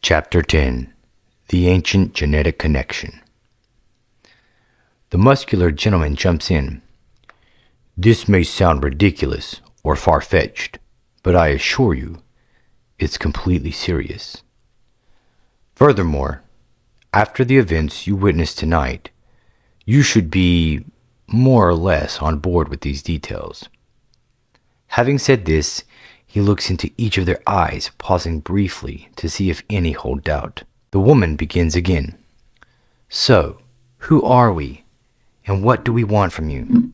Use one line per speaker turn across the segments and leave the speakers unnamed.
Chapter 10. The Ancient Genetic Connection. The muscular gentleman jumps in. This may sound ridiculous or far-fetched, but I assure you, it's completely serious. Furthermore, after the events you witnessed tonight, you should be more or less on board with these details. Having said this, he looks into each of their eyes, pausing briefly to see if any hold doubt. The woman begins again. So, who are we, and what do we want from you?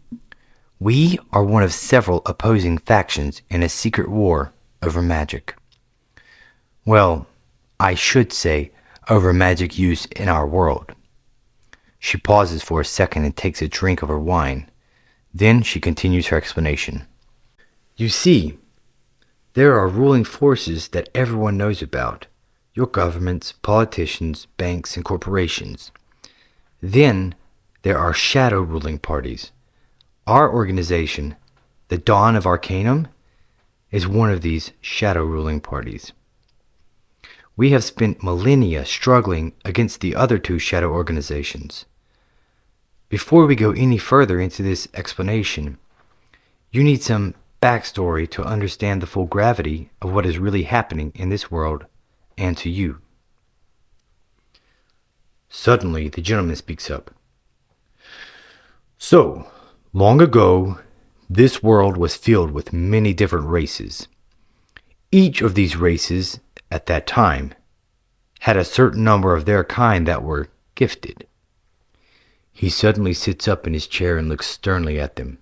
We are one of several opposing factions in a secret war over magic. Well, I should say over magic use in our world. She pauses for a second and takes a drink of her wine. Then she continues her explanation. You see, there are ruling forces that everyone knows about. Your governments, politicians, banks, and corporations. Then there are shadow ruling parties. Our organization, the Dawn of Arcanum, is one of these shadow ruling parties. We have spent millennia struggling against the other two shadow organizations. Before we go any further into this explanation, you need some backstory to understand the full gravity of what is really happening in this world and to you. Suddenly, the gentleman speaks up. So, long ago, this world was filled with many different races. Each of these races, at that time, had a certain number of their kind that were gifted. He suddenly sits up in his chair and looks sternly at them.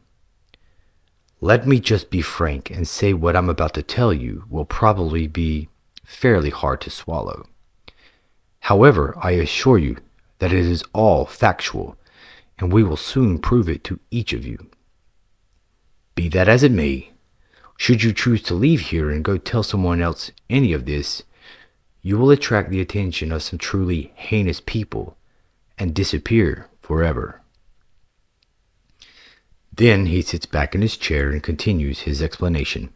Let me just be frank and say what I'm about to tell you will probably be fairly hard to swallow. However, I assure you that it is all factual, and we will soon prove it to each of you. Be that as it may, should you choose to leave here and go tell someone else any of this, you will attract the attention of some truly heinous people and disappear forever. Then he sits back in his chair and continues his explanation.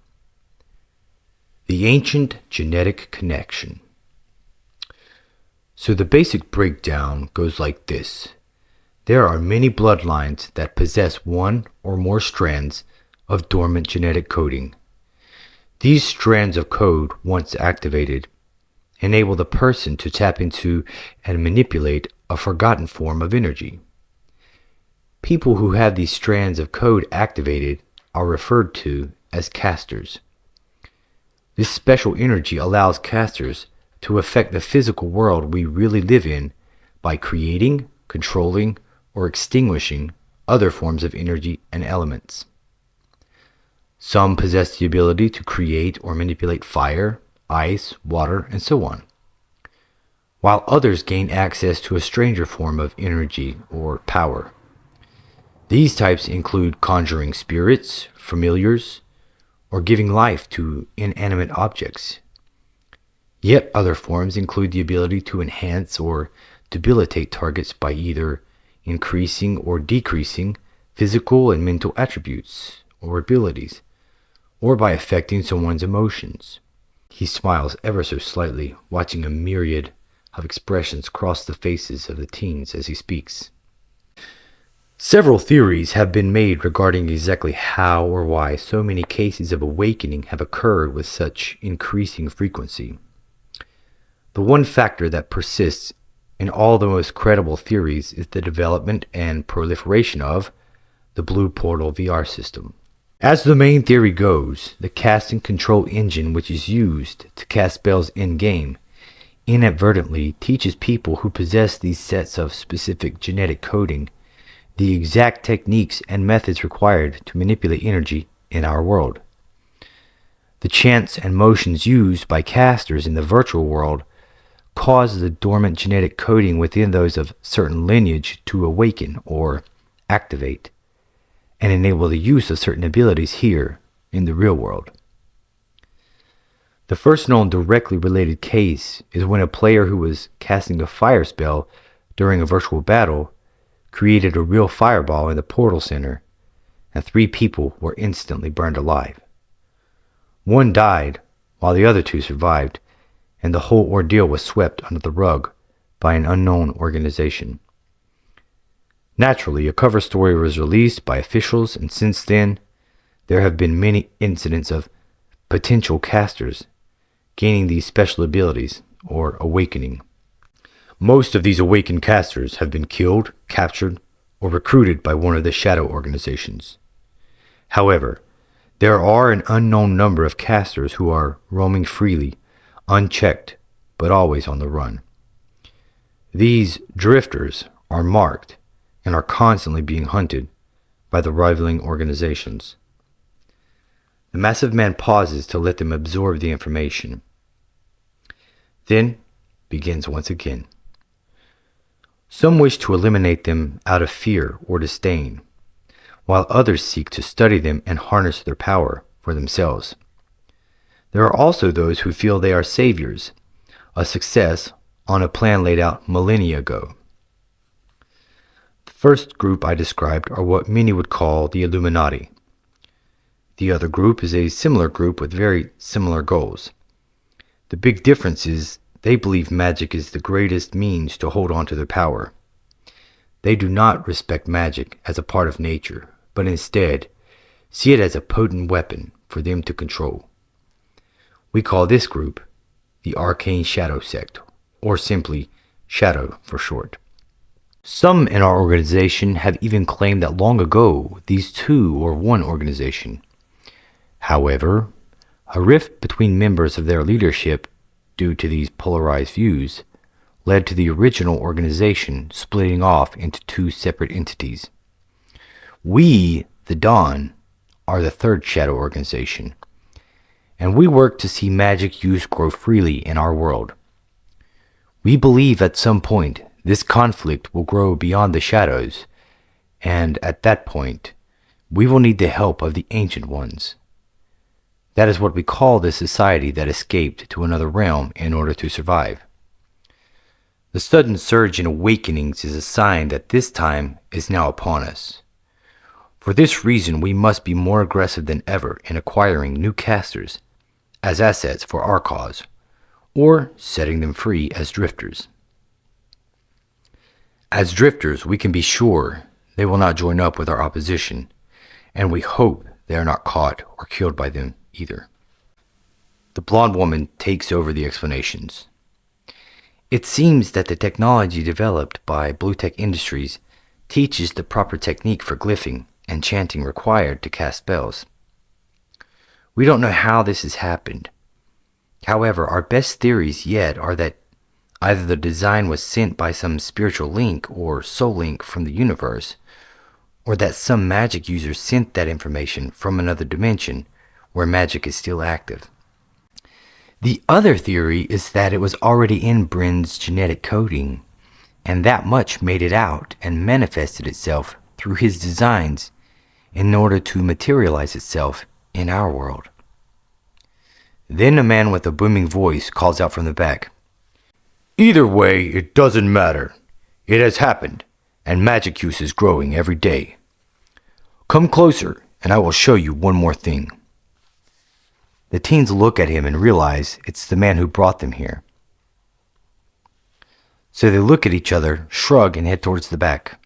The Ancient Genetic Connection. So the basic breakdown goes like this. There are many bloodlines that possess one or more strands of dormant genetic coding. These strands of code, once activated, enable the person to tap into and manipulate a forgotten form of energy. People who have these strands of code activated are referred to as casters. This special energy allows casters to affect the physical world we really live in by creating, controlling, or extinguishing other forms of energy and elements. Some possess the ability to create or manipulate fire, ice, water, and so on, while others gain access to a stranger form of energy or power. These types include conjuring spirits, familiars, or giving life to inanimate objects. Yet other forms include the ability to enhance or debilitate targets by either increasing or decreasing physical and mental attributes or abilities, or by affecting someone's emotions. He smiles ever so slightly, watching a myriad of expressions cross the faces of the teens as he speaks. Several theories have been made regarding exactly how or why so many cases of awakening have occurred with such increasing frequency. The one factor that persists in all the most credible theories is the development and proliferation of the Blue Portal VR system. As the main theory goes, the cast and control engine which is used to cast spells in-game inadvertently teaches people who possess these sets of specific genetic coding the exact techniques and methods required to manipulate energy in our world. The chants and motions used by casters in the virtual world cause the dormant genetic coding within those of certain lineage to awaken or activate, and enable the use of certain abilities here in the real world. The first known directly related case is when a player who was casting a fire spell during a virtual battle created a real fireball in the portal center, and 3 people were instantly burned alive. One died, while the other 2 survived, and the whole ordeal was swept under the rug by an unknown organization. Naturally, a cover story was released by officials, and since then, there have been many incidents of potential casters gaining these special abilities, or awakening. Most of these awakened casters have been killed, captured, or recruited by one of the shadow organizations. However, there are an unknown number of casters who are roaming freely, unchecked, but always on the run. These drifters are marked and are constantly being hunted by the rivaling organizations. The massive man pauses to let them absorb the information, then begins once again. Some wish to eliminate them out of fear or disdain, while others seek to study them and harness their power for themselves. There are also those who feel they are saviors, a success on a plan laid out millennia ago. The first group I described are what many would call the Illuminati. The other group is a similar group with very similar goals. The big difference is they believe magic is the greatest means to hold on to their power. They do not respect magic as a part of nature, but instead see it as a potent weapon for them to control. We call this group the Arcane Shadow Sect, or simply Shadow for short. Some in our organization have even claimed that long ago these two were one organization. However, a rift between members of their leadership due to these polarized views led to the original organization splitting off into two separate entities. We, the Dawn, are the third shadow organization, and we work to see magic use grow freely in our world. We believe at some point this conflict will grow beyond the shadows, and at that point, we will need the help of the Ancient Ones. That is what we call the society that escaped to another realm in order to survive. The sudden surge in awakenings is a sign that this time is now upon us. For this reason, we must be more aggressive than ever in acquiring new casters as assets for our cause, or setting them free as drifters. As drifters, we can be sure they will not join up with our opposition, and we hope they are not caught or killed by them either. The blonde woman takes over the explanations. It seems that the technology developed by Blue Tech Industries teaches the proper technique for glyphing and chanting required to cast spells. We don't know how this has happened. However, our best theories yet are that either the design was sent by some spiritual link or soul link from the universe, or that some magic user sent that information from another dimension where magic is still active. The other theory is that it was already in Bryn's genetic coding, and that much made it out and manifested itself through his designs in order to materialize itself in our world. Then a man with a booming voice calls out from the back, "Either way, it doesn't matter. It has happened, and magic use is growing every day. Come closer, and I will show you one more thing." The teens look at him and realize it's the man who brought them here. So they look at each other, shrug, and head towards the back.